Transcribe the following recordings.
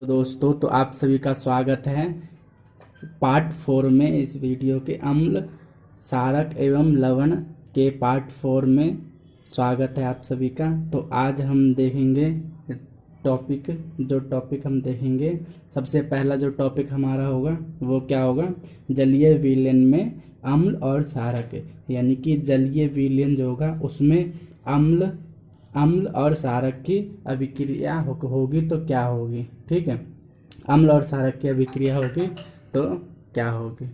तो दोस्तों, तो आप सभी का स्वागत है पार्ट 4 में। इस वीडियो के अम्ल, क्षारक एवं लवण के पार्ट 4 में स्वागत है आप सभी का। तो आज हम देखेंगे टॉपिक हम देखेंगे। सबसे पहला जो टॉपिक हमारा होगा वो क्या होगा, जलीय विलयन में अम्ल और क्षारक। यानी कि जलीय विलयन जो होगा उसमें अम्ल अम्ल और क्षारक की अभिक्रिया होगी तो क्या होगी। ठीक है, अम्ल और क्षारक की अभिक्रिया होगी तो क्या होगी।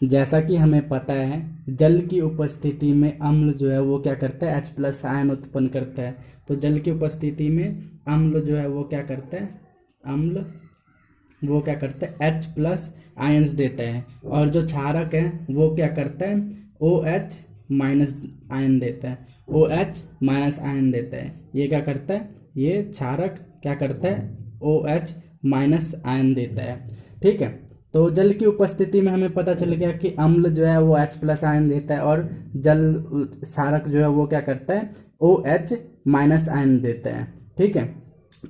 जैसा कि हमें पता है, जल की उपस्थिति में अम्ल जो है वो क्या करता है, H+ आयन उत्पन्न करता है। तो जल की उपस्थिति में अम्ल जो है वो क्या करता है, H+ आयन्स देता है। और जो क्षारक है वो क्या करता है, OH- आयन देता है, OH- आयन देता है। ये क्या करता है, ये क्षारक क्या करता है, OH- आयन देता है। ठीक है, तो जल की उपस्थिति में हमें पता चल गया कि अम्ल जो है वो H+ आयन देता है और क्षारक जो है वो क्या करता है, OH- आयन देता है। ठीक है,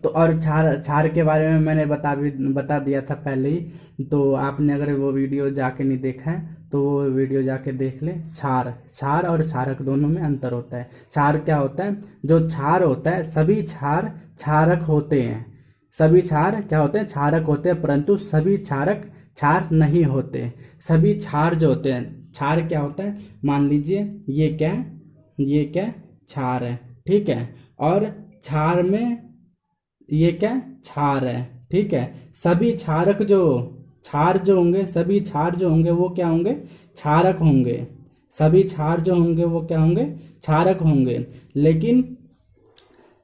तो और क्षार के बारे में मैंने बता दिया था पहले ही। तो आपने अगर वो वीडियो जाके नहीं देखा है तो वो वीडियो जाके देख लें। क्षार और क्षारक दोनों में अंतर होता है। क्षार क्या होता है, जो क्षार होता है, सभी क्षार क्षारक होते हैं। सभी क्षार क्या होते हैं, क्षारक होते हैं, परंतु सभी क्षारक क्षार नहीं होते। सभी क्षार जो होते हैं, क्षार क्या होता है, मान लीजिए ये क्या क्षार है। ठीक है, और क्षार में ये क्या क्षार है। ठीक है, सभी क्षार जो होंगे, सभी क्षार जो होंगे वो क्या होंगे, क्षारक होंगे। सभी क्षार जो होंगे वो क्या होंगे, क्षारक होंगे। लेकिन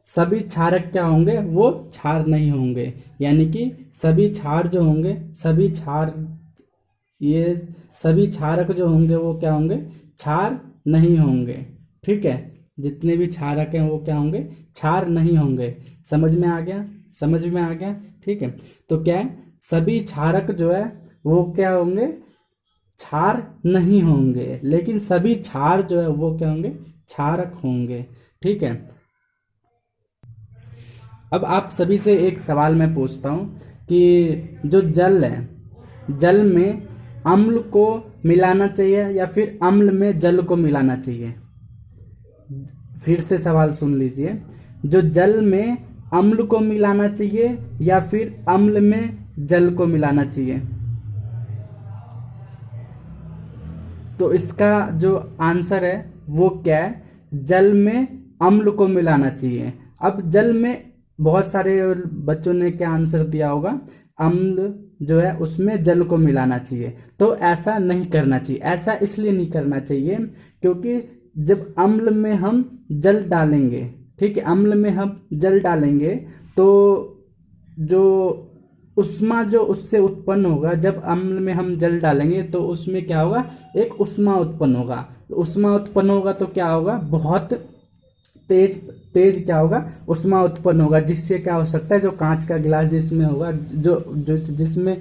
सभी क्षारक क्या होंगे, वो क्षार नहीं होंगे। यानी कि सभी क्षार जो होंगे, ये सभी क्षारक जो होंगे वो क्या होंगे, क्षार नहीं होंगे। ठीक है, जितने भी क्षारक हैं वो क्या होंगे, क्षार नहीं होंगे। समझ में आ गया। ठीक है, तो क्या है, सभी क्षारक जो है वो क्या होंगे, क्षार नहीं होंगे, लेकिन सभी क्षार जो है वो क्या होंगे, क्षारक होंगे। ठीक है, अब आप सभी से एक सवाल मैं पूछता हूँ कि जो जल है, जल में अम्ल को मिलाना चाहिए या फिर अम्ल में जल को मिलाना चाहिए। फिर से सवाल सुन लीजिए, जो जल में अम्ल को मिलाना चाहिए या फिर अम्ल में जल को मिलाना चाहिए। तो इसका जो आंसर है वो क्या है, जल में अम्ल को मिलाना चाहिए। अब जल में बहुत सारे बच्चों ने क्या आंसर दिया होगा, अम्ल जो है उसमें जल को मिलाना चाहिए। तो ऐसा नहीं करना चाहिए। ऐसा इसलिए नहीं करना चाहिए क्योंकि जब अम्ल में हम जल डालेंगे, ठीक है, अम्ल में हम जल डालेंगे तो जो उष्मा जो उससे उत्पन्न होगा, जब अम्ल में हम जल डालेंगे तो उसमें क्या होगा, एक उष्मा उत्पन्न होगा। तो उष्मा उत्पन्न होगा तो क्या होगा, बहुत तेज तेज क्या होगा, उष्मा उत्पन्न होगा। जिससे क्या हो सकता है, जो कांच का गिलास जिसमें होगा, जो जो जिसमें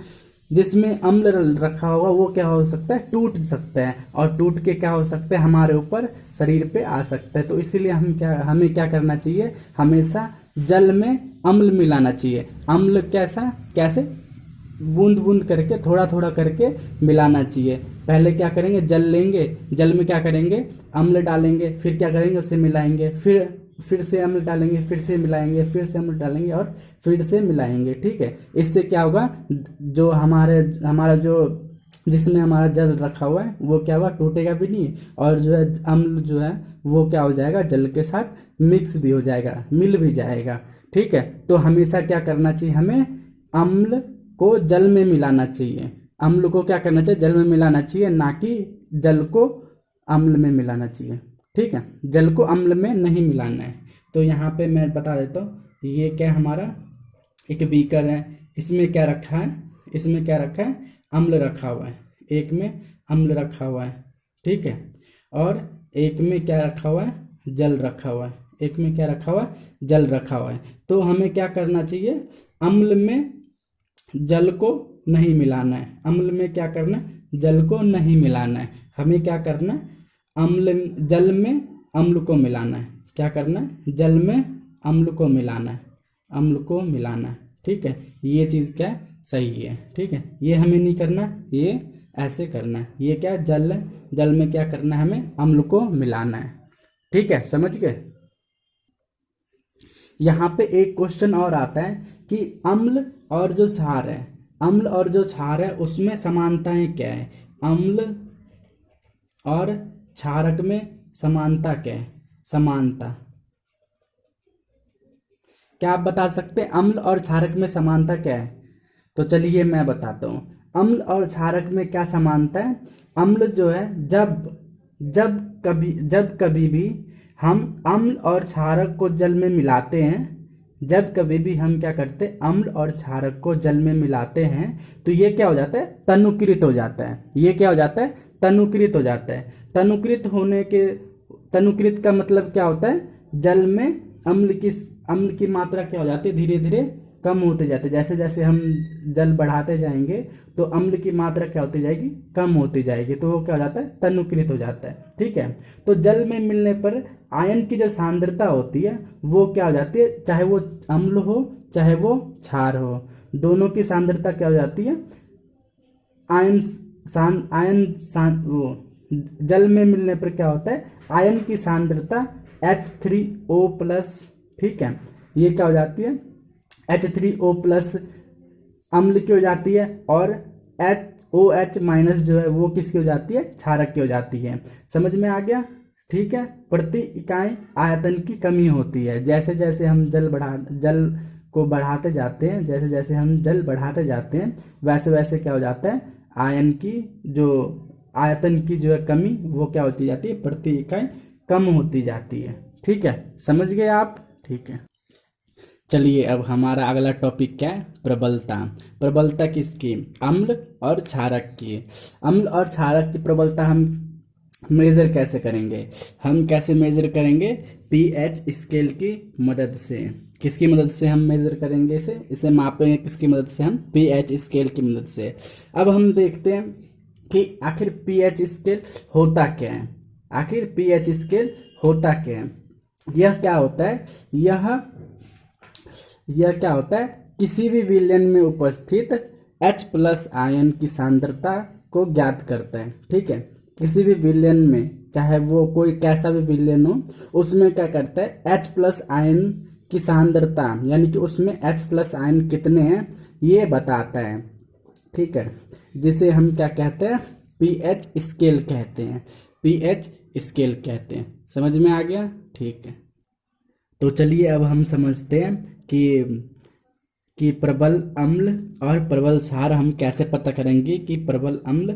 जिसमें अम्ल रखा होगा वो क्या हो सकता है, टूट सकता है। और टूट के क्या हो सकता है, हमारे ऊपर शरीर पे आ सकता है। तो इसीलिए हमें क्या करना चाहिए, हमेशा जल में अम्ल मिलाना चाहिए। अम्ल कैसे बूंद बूंद करके, थोड़ा थोड़ा करके मिलाना चाहिए। पहले क्या करेंगे, जल लेंगे, जल में क्या करेंगे, अम्ल डालेंगे, फिर क्या करेंगे, उसे मिलाएंगे, फिर से अम्ल डालेंगे, फिर से मिलाएंगे, फिर से अम्ल डालेंगे और फिर से मिलाएंगे। ठीक है, इससे क्या होगा, जो हमारा जो जिसमें हमारा जल रखा हुआ है वो क्या हुआ, टूटेगा भी नहीं। और जो है अम्ल जो है वो क्या हो जाएगा, जल के साथ मिक्स भी हो जाएगा, मिल भी जाएगा। ठीक है, तो हमेशा क्या करना चाहिए, हमें अम्ल को जल में मिलाना चाहिए। अम्ल को क्या करना चाहिए, जल में मिलाना चाहिए, ना कि जल को अम्ल में मिलाना चाहिए। ठीक है, जल को अम्ल में नहीं मिलाना है। तो यहाँ पे मैं बता देता हूँ, ये क्या हमारा एक बीकर है, इसमें क्या रखा है, अम्ल रखा हुआ है। एक में अम्ल रखा हुआ है, ठीक है, और एक में क्या रखा हुआ है, जल रखा हुआ है। एक में क्या रखा हुआ है, जल रखा हुआ है। तो हमें क्या करना चाहिए, अम्ल में जल को नहीं मिलाना है। अम्ल में क्या करना है, जल को नहीं मिलाना है। हमें क्या करना है, जल में अम्ल को मिलाना है। क्या करना है, जल में अम्ल को मिलाना है। अम्ल को मिलाना। ठीक है, ये चीज़ क्या सही है। ठीक है, ये हमें नहीं करना, ये ऐसे करना है। ये क्या जल है, जल में क्या करना है, हमें अम्ल को मिलाना है। ठीक है, समझ गए। यहाँ पे एक क्वेश्चन और आता है कि अम्ल और जो क्षार है, अम्ल और जो क्षार है उसमें समानताएं क्या है। अम्ल और क्षारक में समानता क्या है, समानता क्या आप बता सकते हैं अम्ल और क्षारक में समानता क्या है। तो चलिए मैं बताता हूँ, अम्ल और क्षारक में क्या समानता है। अम्ल जो है जब जब कभी भी हम अम्ल और क्षारक को जल में मिलाते हैं, जब कभी भी हम क्या करते हैं अम्ल और क्षारक को जल में मिलाते हैं, तो ये क्या हो जाता है, तनुकृत हो जाता है। ये क्या हो जाता है, तनुकृत हो जाता है। तनुकृत का मतलब क्या होता है, जल में अम्ल की मात्रा क्या हो जाती है, धीरे धीरे कम होते जाते। जैसे जैसे हम जल बढ़ाते जाएंगे तो अम्ल की मात्रा क्या होती जाएगी, कम होती जाएगी। तो वो क्या हो जाता है, तनुकृत हो जाता है। ठीक है, तो जल में मिलने पर आयन की जो सांद्रता होती है वो क्या हो जाती है, चाहे वो अम्ल हो चाहे वो क्षार हो, दोनों की सांद्रता क्या हो जाती है, वो जल में मिलने पर क्या होता है, आयन की सांद्रता H3O+। ठीक है, ये क्या हो जाती है, H3O+ अम्ल की हो जाती है, और OH- जो है वो किसकी हो जाती है, क्षारक की हो जाती है। समझ में आ गया। ठीक है, प्रति इकाई आयतन की कमी होती है। जैसे जैसे हम जल को बढ़ाते जाते हैं, जैसे जैसे हम जल बढ़ाते जाते हैं, वैसे वैसे क्या हो जाता है, आयन की जो आयतन की जो है कमी वो क्या होती जाती है, प्रति इकाई कम होती जाती है। ठीक है, समझ गए आप। ठीक है, चलिए अब हमारा अगला टॉपिक क्या है, प्रबलता। प्रबलता किसकी, अम्ल और क्षारक की। अम्ल और क्षारक की प्रबलता हम मेजर कैसे करेंगे, हम कैसे मेजर करेंगे, पीएच स्केल की मदद से। किसकी मदद से हम मेजर करेंगे, इसे मापेंगे किसकी मदद से, हम पीएच स्केल की मदद से। अब हम देखते हैं कि आखिर पीएच स्केल होता क्या है, आखिर पीएच स्केल होता क्या है। यह क्या होता है, यह क्या होता है, किसी भी विलयन में उपस्थित H+ आयन की सांद्रता को ज्ञात करता है। ठीक है, किसी भी विलयन में, चाहे वो कोई कैसा भी विलयन हो, उसमें क्या करता है, H+ आयन की सांद्रता, यानी कि उसमें H+ आयन कितने हैं ये बताता है। ठीक है, जिसे हम क्या कहते हैं, पीएच स्केल कहते हैं, पीएच स्केल कहते हैं। समझ में आ गया। ठीक है, तो चलिए अब हम समझते हैं कि प्रबल अम्ल और प्रबल क्षार हम कैसे पता करेंगे कि प्रबल अम्ल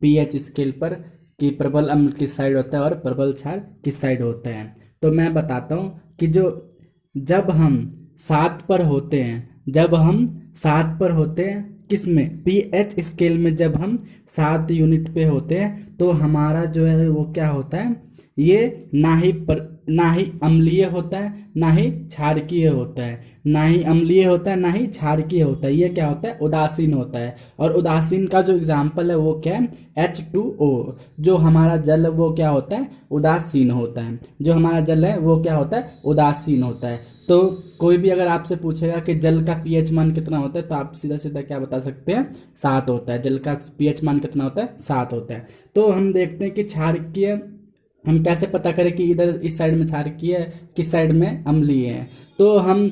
पीएच स्केल पर, कि प्रबल अम्ल किस साइड होता है और प्रबल क्षार किस साइड होता है। तो मैं बताता हूँ कि जब हम 7 पर होते हैं, जब हम 7 पर होते हैं, किस में, पीएच स्केल में जब हम 7 यूनिट पे होते हैं, तो हमारा जो है वो क्या होता है, ये ना ही अम्लीय होता है ना ही क्षारकीय होता है, ना ही अम्लीय होता है ना ही क्षारकीय होता है। ये क्या होता है, उदासीन होता है। और उदासीन का जो एग्जाम्पल है वो क्या है, H2O। जो हमारा जल है वो क्या होता है, उदासीन होता है। जो हमारा जल है वो क्या होता है, उदासीन होता है। तो कोई भी अगर आपसे पूछेगा कि जल का पीएच मान कितना होता है, तो आप सीधा सीधा क्या बता सकते हैं, 7 होता है। जल का पीएच मान कितना होता है, 7 होता है। तो हम देखते हैं कि क्षारकीय हम कैसे पता करें कि इधर इस साइड में क्षारकीय है, किस साइड में अम्लीय है। तो हम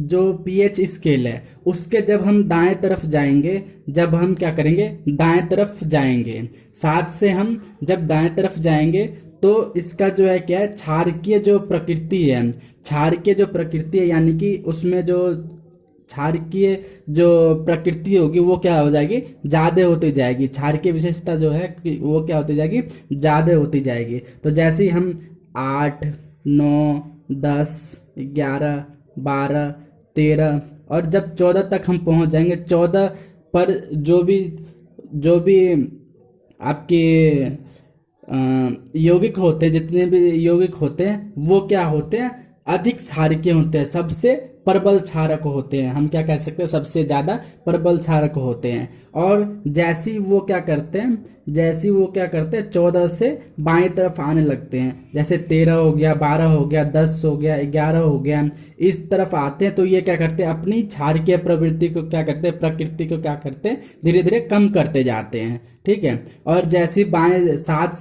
जो पीएच स्केल है उसके जब हम दाएं तरफ जाएंगे, जब हम क्या करेंगे, दाएं तरफ जाएंगे, 7 से हम जब दाएं तरफ जाएंगे तो इसका जो है क्या है, क्षारकीय जो प्रकृति है, क्षारकीय जो प्रकृति है, यानी कि उसमें जो क्षारकीय जो प्रकृति होगी वो क्या हो जाएगी, ज्यादा होती जाएगी। क्षारकीय विशेषता जो है वो क्या होती जाएगी, ज्यादा होती जाएगी। तो जैसे ही हम 8, 9, 10, 11, 12, 13 और जब 14 तक हम पहुंच जाएंगे, 14 पर जो भी आपके यौगिक होते हैं, जितने भी यौगिक होते हैं वो क्या होते हैं, अधिक क्षारकीय होते हैं, सबसे प्रबल क्षारक होते हैं, हम क्या कह सकते हैं, सबसे ज्यादा प्रबल क्षारक होते हैं। और जैसे ही वो क्या करते हैं 14 से बाएं तरफ आने लगते हैं, जैसे 13 हो गया, 12 हो गया, 10 हो गया, 11 हो गया, इस तरफ आते हैं तो ये क्या करते हैं, अपनी क्षारकीय प्रवृत्ति को क्या करते हैं, प्रकृति को क्या करते हैं, धीरे धीरे कम करते जाते हैं। ठीक है। और जैसे बाएं 7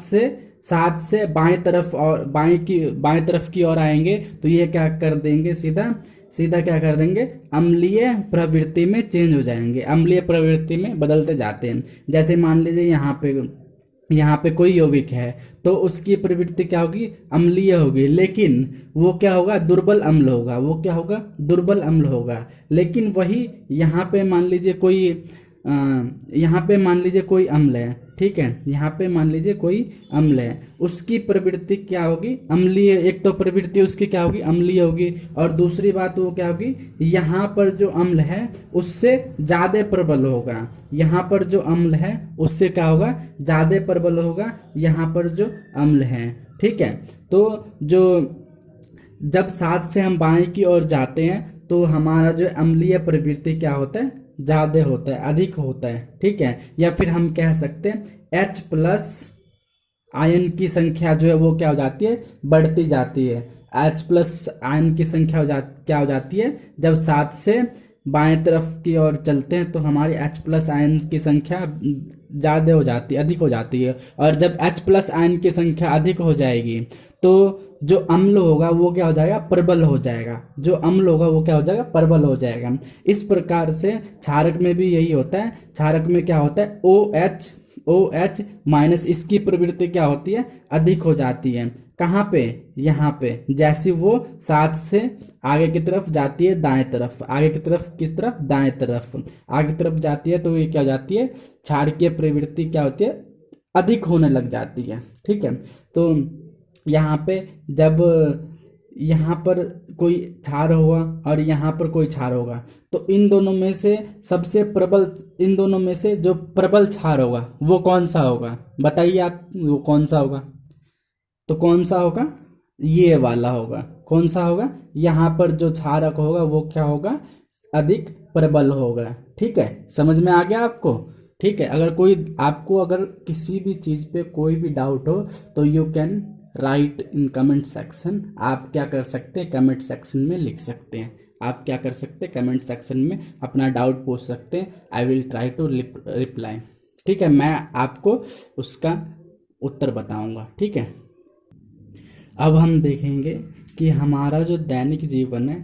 से बाएं तरफ और बाएं तरफ की ओर आएंगे तो ये क्या कर देंगे, सीधा सीधा क्या कर देंगे, अम्लीय प्रवृत्ति में चेंज हो जाएंगे, अम्लीय प्रवृत्ति में बदलते जाते हैं। जैसे मान लीजिए यहाँ पे कोई यौगिक है तो उसकी प्रवृत्ति क्या होगी, अम्लीय होगी, लेकिन वो क्या होगा, दुर्बल अम्ल होगा, वो क्या होगा, दुर्बल अम्ल होगा। लेकिन वही यहाँ पे मान लीजिए कोई अम्ल है, ठीक है, यहाँ पे मान लीजिए कोई अम्ल है, उसकी प्रवृत्ति क्या होगी, अम्लीय। एक तो प्रवृत्ति उसकी क्या होगी, अम्लीय होगी, और दूसरी बात वो क्या होगी, यहाँ पर जो अम्ल है उससे ज्यादा प्रबल होगा, यहाँ पर जो अम्ल है उससे क्या होगा, ज्यादा प्रबल होगा यहाँ पर जो अम्ल है। ठीक है। तो जो जब 7 से हम बाएं की ओर जाते हैं तो हमारा जो अम्लीय प्रवृत्ति क्या होता है, ज्यादा होता है, अधिक होता है। ठीक है। या फिर हम कह सकते हैं H+ आयन की संख्या जो है वो क्या हो जाती है, बढ़ती जाती है। H+ आयन की संख्या क्या हो जाती है, जब 7 से बाएं तरफ की ओर चलते हैं तो हमारी H+ आयन की संख्या ज़्यादा हो जाती है, अधिक हो जाती है। और जब H+ आयन की संख्या अधिक हो जाएगी तो जो अम्ल होगा वो क्या हो जाएगा, प्रबल हो जाएगा, जो अम्ल होगा वो क्या हो जाएगा, प्रबल हो जाएगा। इस प्रकार से क्षारक में भी यही होता है। क्षारक में क्या होता है, OH माइनस, इसकी प्रवृत्ति क्या होती है, अधिक हो जाती है। कहाँ पे, यहाँ पे, जैसे वो 7 से आगे की तरफ जाती है दाएं तरफ, आगे की तरफ किस तरफ, दाएं तरफ, आगे की तरफ जाती है तो ये क्या हो जाती है, क्षारकीय प्रवृत्ति क्या होती है, अधिक होने लग जाती है। ठीक है। तो यहाँ पे जब यहाँ पर कोई क्षार होगा और यहाँ पर कोई क्षार होगा तो इन दोनों में से जो प्रबल क्षार होगा वो कौन सा होगा, बताइए आप, वो कौन सा होगा, तो कौन सा होगा, ये वाला होगा। कौन सा होगा, यहाँ पर जो क्षारक होगा वो क्या होगा, अधिक प्रबल होगा। ठीक है, समझ में आ गया आपको। ठीक है। अगर किसी भी चीज़ पे कोई भी डाउट हो तो you can write in comment section. आप क्या कर सकते हैं, कमेंट सेक्शन में लिख सकते हैं, आप क्या कर सकते हैं, कमेंट सेक्शन में अपना डाउट पूछ सकते हैं। I will try to reply. ठीक है, मैं आपको उसका उत्तर बताऊंगा। ठीक है। अब हम देखेंगे कि हमारा जो दैनिक जीवन है,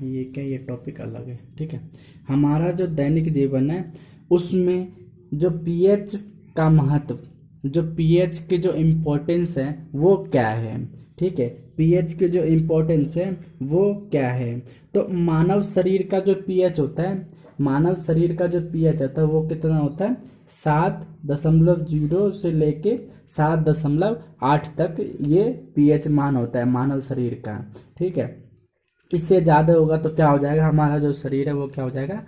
ये टॉपिक अलग है। ठीक है। हमारा जो दैनिक जीवन है उसमें जो पीएच का महत्व, जो पीएच की जो इम्पोर्टेंस है वो क्या है। ठीक है, पीएच की जो इम्पोर्टेंस है वो क्या है। तो मानव शरीर का जो पीएच होता है वो कितना होता है, 7.0 से लेके 7.8 तक ये पीएच मान होता है मानव शरीर का। ठीक है। इससे ज़्यादा होगा तो क्या हो जाएगा, हमारा जो शरीर है वो क्या हो जाएगा,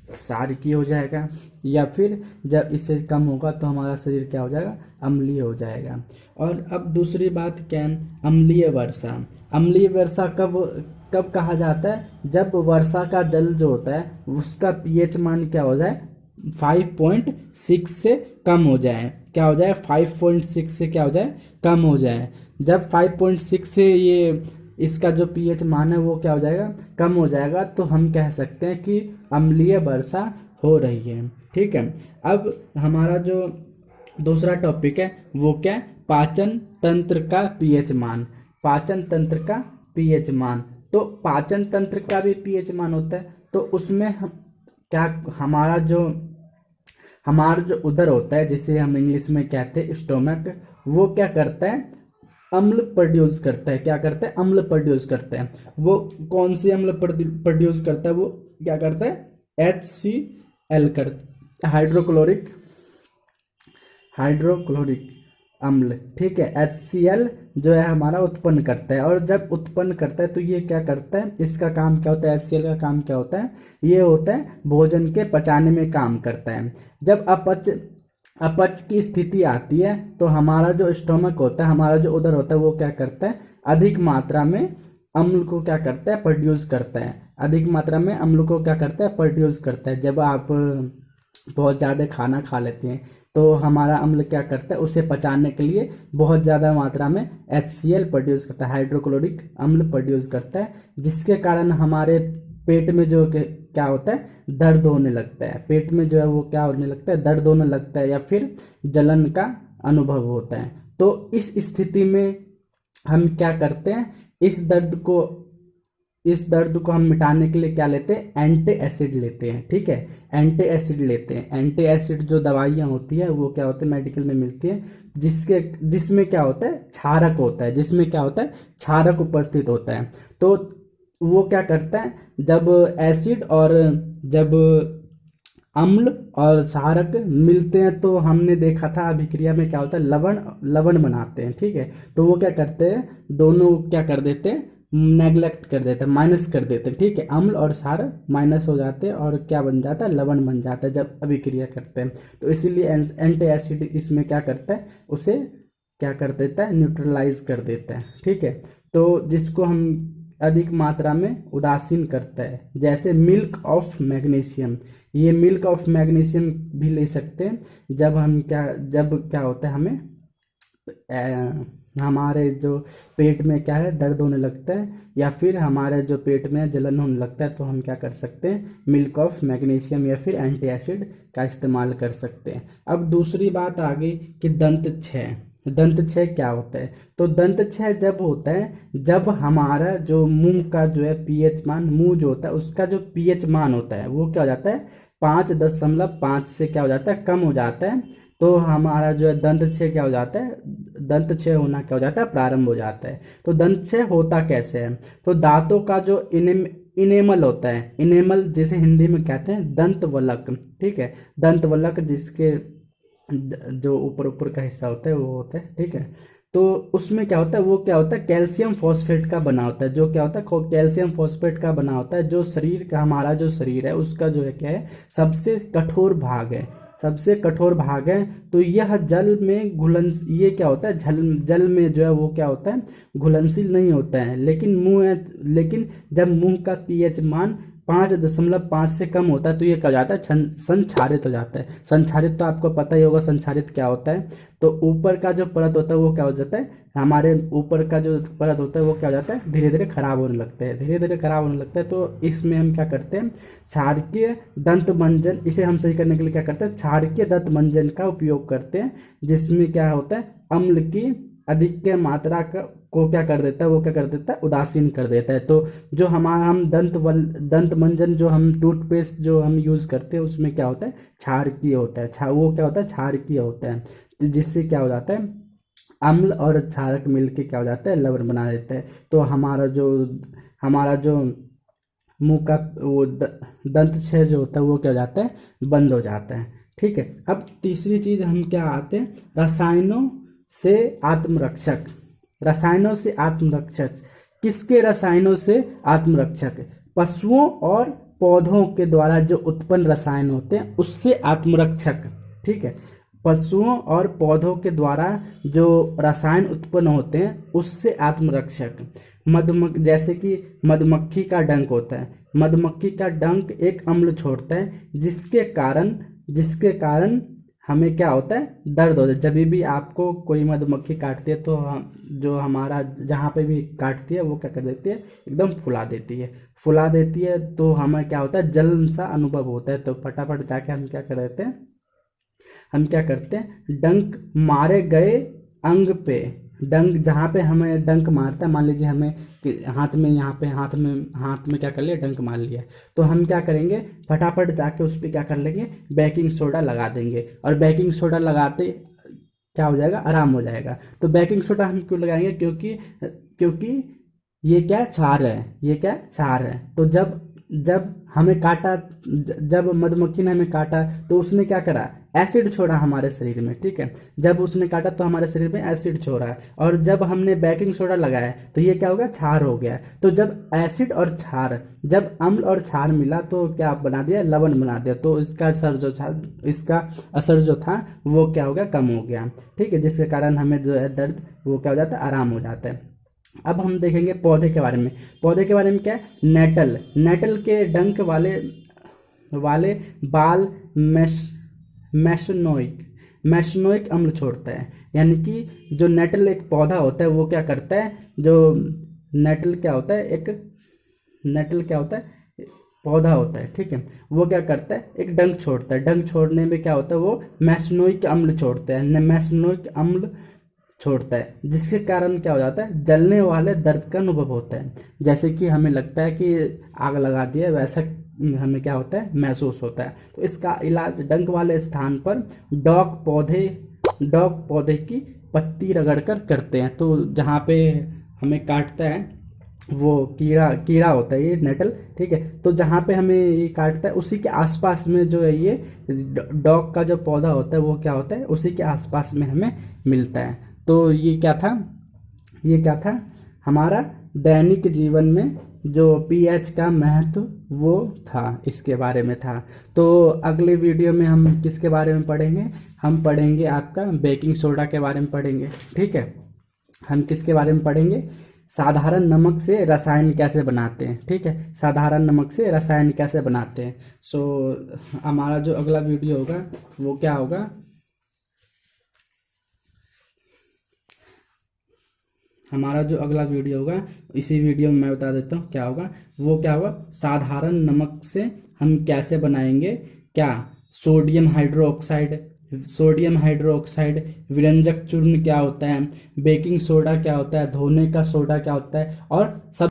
क्षारकीय हो जाएगा, या फिर जब इससे कम होगा तो हमारा शरीर क्या हो जाएगा, अम्लीय हो जाएगा। और अब दूसरी बात क्या है, अम्लीय वर्षा। अम्लीय वर्षा कब कहा जाता है, जब वर्षा का जल जो होता है उसका पीएच मान क्या हो जाए, 5.6 से कम हो जाए। क्या हो जाए, 5.6 से क्या हो जाए, कम हो जाए। जब 5.6 से ये इसका जो पीएच मान है वो क्या हो जाएगा, कम हो जाएगा, तो हम कह सकते हैं कि अम्लीय वर्षा हो रही है। ठीक है। अब हमारा जो दूसरा टॉपिक है वो क्या है, पाचन तंत्र का पीएच मान। पाचन तंत्र का पीएच मान, तो पाचन तंत्र का भी पीएच मान होता है। तो उसमें हमारा जो उदर होता है, जिसे हम इंग्लिश में कहते हैं स्टोमक, वो क्या करता है, अम्ल प्रोड्यूस करता है। क्या करता है, अम्ल प्रोड्यूस करता है। वो कौन सी अम्ल प्रोड्यूस करता है, वो क्या करता है, HCl करता, हाइड्रोक्लोरिक अम्ल। ठीक है, HCl जो है हमारा उत्पन्न करता है। और जब उत्पन्न करता है तो ये क्या करता है, इसका काम क्या होता है, HCl का काम क्या होता है, ये होता है भोजन के पचाने में काम करता है। जब अपच की स्थिति आती है तो हमारा जो स्टोमक होता है, हमारा जो उदर होता है, वो क्या करता है, अधिक मात्रा में अम्ल को क्या करता है, प्रोड्यूस करता है, अधिक मात्रा में अम्ल को क्या करता है, प्रोड्यूस करता है। जब आप बहुत ज़्यादा खाना खा लेते हैं तो हमारा अम्ल क्या करता है, उसे पचाने के लिए बहुत ज़्यादा मात्रा में HCl प्रोड्यूस करता है, हाइड्रोक्लोरिक अम्ल प्रोड्यूस करता है, जिसके कारण हमारे पेट में जो क्या होता है, दर्द होने लगता है। पेट में जो है वो क्या होने लगता है, दर्द होने लगता है या फिर जलन का अनुभव होता है। तो इस स्थिति में हम क्या करते हैं, इस दर्द को हम मिटाने के लिए क्या लेते हैं, एंटी एसिड लेते हैं। ठीक है, एंटी एसिड लेते हैं। एंटी एसिड जो दवाइयाँ होती है वो क्या होते हैं, मेडिकल में मिलती है, जिसमें क्या होता है, क्षारक होता है, जिसमें क्या होता है, क्षारक उपस्थित होता है। तो वो क्या करता है, जब अम्ल और क्षारक मिलते हैं तो हमने देखा था अभिक्रिया में क्या होता है, लवण बनाते हैं। ठीक है, तो वो क्या करते हैं, दोनों क्या कर देते हैं, नेग्लेक्ट कर देते हैं, माइनस कर देते हैं। ठीक है, अम्ल और क्षारक माइनस हो जाते हैं और क्या बन जाता है, लवण बन जाता है जब अभिक्रिया करते हैं। तो इसीलिए एंटी एसिड इसमें क्या करता है, उसे क्या कर देता है, न्यूट्रलाइज कर देता है। ठीक है, तो जिसको हम अधिक मात्रा में उदासीन करता है, जैसे मिल्क ऑफ मैग्नीशियम। ये मिल्क ऑफ मैग्नीशियम भी ले सकते हैं जब क्या होता है, हमारे जो पेट में क्या है, दर्द होने लगता है या फिर हमारे जो पेट में जलन होने लगता है, तो हम क्या कर सकते हैं, मिल्क ऑफ मैग्नीशियम या फिर एंटी एसिड का इस्तेमाल कर सकते हैं। अब दूसरी बात आ गई कि दंत क्षय। दंत क्षय क्या होता है, तो दंत क्षय जब होता है जब हमारा जो मुंह का जो है पीएच मान, मुंह जो होता है उसका जो पीएच मान होता है वो क्या हो जाता है, 5.5 से क्या हो जाता है, कम हो जाता है। तो हमारा जो है दंत क्षय क्या हो जाता है, दंत क्षय होना क्या हो जाता है, प्रारंभ हो जाता है। तो दंत क्षय होता कैसे है, तो दांतों का जो इनेमल होता है, इनेमल जिसे हिंदी में कहते हैं दंत वलक। ठीक है, दंत वलक जिसके जो ऊपर का हिस्सा होता है वो होता है। ठीक है, तो उसमें क्या होता है, वो क्या होता है, कैल्शियम फॉस्फेट का बना होता है। जो क्या होता है, कैल्शियम फॉस्फेट का बना होता है, जो शरीर का, हमारा जो शरीर है उसका जो है क्या है, सबसे कठोर भाग है, सबसे कठोर भाग है। तो यह जल में ये क्या होता है, जल में जो है वो क्या होता है, घुलनशील नहीं होता है। लेकिन जब मुंह का पीएच मान 5.5 से कम होता है तो ये क्या हो जाता है, संक्षारित हो जाता है। संक्षारित तो आपको पता ही होगा, संक्षारित क्या होता है। तो ऊपर का जो परत होता है वो क्या हो जाता है, हमारे ऊपर का जो परत होता है वो क्या हो जाता है, धीरे धीरे खराब होने लगता है, धीरे धीरे खराब होने लगता है। तो इसमें हम क्या करते हैं, क्षारकीय दंत मंजन, इसे हम सही करने के लिए क्या करते हैं, क्षारकीय दंत मंजन का उपयोग करते हैं, जिसमें क्या होता है, अम्ल की अधिक मात्रा को क्या कर देता है, वो क्या कर देता है, उदासीन कर देता है। तो जो हम दंत मंजन, जो हम टूथपेस्ट जो हम यूज़ करते हैं उसमें क्या होता है, क्षारकीय होता है, वो क्या होता है, क्षारकीय होता है, जिससे क्या हो जाता है, अम्ल और क्षारक मिलके क्या हो जाता है, लवण बना देता है। तो हमारा जो मुंह का वो दंत क्षय जो होता है वो क्या हो जाता है, बंद हो जाता है। ठीक है, अब तीसरी चीज हम क्या आते हैं, रसायनों से आत्मरक्षक। रसायनों से आत्मरक्षक, किसके रसायनों से आत्मरक्षक, पशुओं और पौधों के द्वारा जो उत्पन्न रसायन होते हैं उससे आत्मरक्षक। ठीक है, पशुओं और पौधों के द्वारा जो रसायन उत्पन्न होते हैं उससे आत्मरक्षक। जैसे कि मधुमक्खी का डंक होता है, मधुमक्खी का डंक एक अम्ल छोड़ता है, जिसके कारण हमें क्या होता है, दर्द होता है। जब भी आपको कोई मधुमक्खी काटती है तो जो हमारा जहाँ पे भी काटती है वो क्या कर देती है, एकदम फुला देती है। तो हमें क्या होता है, जलन सा अनुभव होता है। तो फटाफट जाके हम क्या करते हैं, डंक मारे गए अंग पे, डंक जहाँ पे हमें डंक मारता है, मान लीजिए हमें हाथ में क्या कर लिया, डंक मार लिया, तो हम क्या करेंगे, फटाफट जाके उस पर क्या कर लेंगे, बेकिंग सोडा लगा देंगे। और बेकिंग सोडा लगाते क्या हो जाएगा, आराम हो जाएगा। तो बेकिंग सोडा हम क्यों लगाएंगे, क्योंकि ये क्या क्षार है। तो जब हमें काटा, जब मधुमक्खी ने हमें काटा तो उसने क्या करा, एसिड छोड़ा हमारे शरीर में। ठीक है, जब उसने काटा तो हमारे शरीर में एसिड छोड़ा है, और जब हमने बेकिंग सोडा लगाया तो ये क्या हो गया, क्षार हो गया। तो जब एसिड और क्षार, जब अम्ल और क्षार मिला तो क्या बना दिया, लवण बना दिया। तो इसका असर जो था वो क्या हो गया, कम हो गया। ठीक है, जिसके कारण हमें जो है दर्द वो क्या हो जाता है, आराम हो जाता है। अब हम देखेंगे पौधे के बारे में। पौधे के बारे में क्या है, नेटल। नेटल के डंक वाले वाले बाल मैशनोइक मैशनोइक अम्ल छोड़ता है। यानी कि जो नेटल एक पौधा होता है वो क्या करता है, जो नेटल क्या होता है, एक नेटल क्या होता है, पौधा होता है, ठीक है। वो क्या करता है, एक डंक छोड़ता है। डंक छोड़ने में क्या होता है, वो मैशनोइक अम्ल छोड़ता है, मैशनोइक अम्ल छोड़ता है, जिसके कारण क्या हो जाता है, जलने वाले दर्द का अनुभव होता है। जैसे कि हमें लगता है कि आग लगा दी है, वैसा हमें क्या होता है, महसूस होता है। तो इसका इलाज डंक वाले स्थान पर डॉग पौधे की पत्ती रगड़ कर करते हैं। तो जहाँ पे हमें काटता है वो कीड़ा कीड़ा होता है, ये नेटल, ठीक है। तो जहाँ पे हमें ये काटता है उसी के आसपास में जो है ये डॉग का जो पौधा होता है वो क्या होता है, उसी के आसपास में हमें मिलता है। तो ये क्या था हमारा दैनिक जीवन में जो पीएच का महत्व वो था, इसके बारे में था। तो अगले वीडियो में हम किसके बारे में पढ़ेंगे, हम पढ़ेंगे आपका बेकिंग सोडा के बारे में पढ़ेंगे, ठीक है। हम किसके बारे में पढ़ेंगे, साधारण नमक से रसायन कैसे बनाते हैं, ठीक है। साधारण नमक से रसायन कैसे बनाते हैं। सो हमारा जो अगला वीडियो होगा वो क्या होगा, हमारा जो अगला वीडियो होगा, इसी वीडियो में मैं बता देता हूँ क्या होगा। वो क्या होगा, साधारण नमक से हम कैसे बनाएंगे, क्या सोडियम हाइड्रोक्साइड, विरंजक चूर्ण क्या होता है, बेकिंग सोडा क्या होता है, धोने का सोडा क्या होता है, और सब